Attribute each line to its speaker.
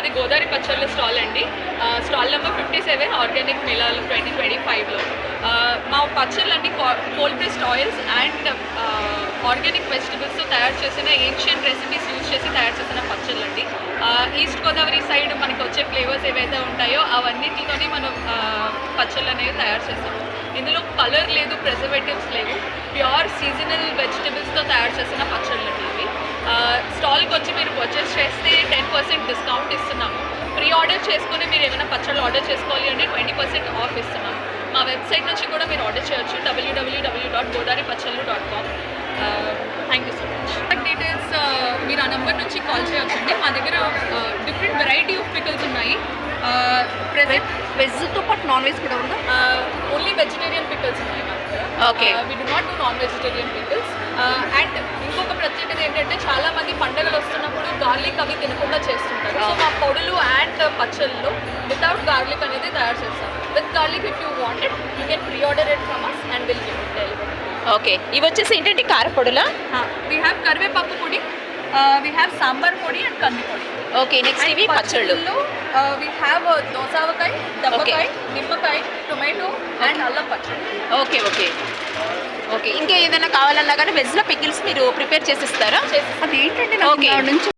Speaker 1: మాది గోదావరి పచ్చళ్ళ స్టాల్ అండి. స్టాల్ నెంబర్ 57 ఆర్గానిక్ మేళాలు 2025లో. మా పచ్చళ్ళన్నీ cold pressed oils and organic వెజిటబుల్స్తో తయారు చేసిన ఏన్షియంట్ రెసిపీస్ యూజ్ చేసి తయారు చేసిన పచ్చళ్ళండి. ఈస్ట్ గోదావరి సైడ్ మనకి వచ్చే ఫ్లేవర్స్ ఏవైతే ఉంటాయో అవన్నిటితోని మనం పచ్చళ్ళు అనేవి తయారు చేస్తాము. ఇందులో కలర్ లేదు, ప్రిజర్వేటివ్స్ లేవు, ప్యూర్ సీజనల్ వెజిటబుల్స్తో తయారు చేసిన పచ్చళ్ళు అండి ఇవి. స్టాల్కి వచ్చి మీరు పర్చేస్ చేస్తే 10% డిస్కౌంట్ ఇస్తున్నాము. ప్రీ ఆర్డర్ చేసుకుని మీరు ఏమైనా పచ్చళ్ళు ఆర్డర్ చేసుకోవాలి అంటే 20% ఆఫ్ ఇస్తున్నాము. మా వెబ్సైట్ నుంచి కూడా మీరు ఆర్డర్ చేయొచ్చు, www.godaripachallu.com. Thank you so much. Details మీరు ఆ నెంబర్ నుంచి కాల్ చేయొచ్చండి. మా దగ్గర డిఫరెంట్ వెరైటీ ఆఫ్ పికల్స్ ఉన్నాయి. ప్రెజెంట్
Speaker 2: వెజ్తో పాటు నాన్ వెజ్ కూడా ఉందా?
Speaker 1: ఓన్లీ వెజిటేరియన్ పికల్స్ ఉన్నాయి మా దగ్గర.
Speaker 2: Okay.
Speaker 1: We do not do non vegetarian pickles. And ఇంకొక ప్రత్యేకత ఏంటంటే చాలా మంది పండుగలు వస్తున్నప్పుడు గార్లిక్ అవి తినకుండా చేస్తుంటారు. సో మా పొడులు అండ్ పచ్చళ్ళు వితౌట్ గార్లిక్ అనేది తయారు చేస్తాం. With garlic if you wanted you can pre order it from us and we'll give it delivery.
Speaker 2: Okay. ఇవి వచ్చేసి ఏంటంటే కారపొడులా?
Speaker 1: వీ హ్యావ్ కరివేపాకు పొడి, వీ హ్యావ్ సాంబార్ పొడి అండ్ కంది పొడి.
Speaker 2: ఓకే. నెక్స్ట్ ఇవి పచ్చళ్ళు.
Speaker 1: వీ హ్యావ్ దోసావకాయ, దబ్బకాయ, నిమ్మకాయ, టొమాటో అండ్ అల్లం పచ్చడి.
Speaker 2: Okay okay okay. ఇంకా ఏదైనా కావాలన్నా కానీ వెజ్లో పికిల్స్ మీరు ప్రిపేర్ చేసిస్తారా?
Speaker 1: అది ఏంటంటే
Speaker 2: ఓకే.
Speaker 1: నుంచి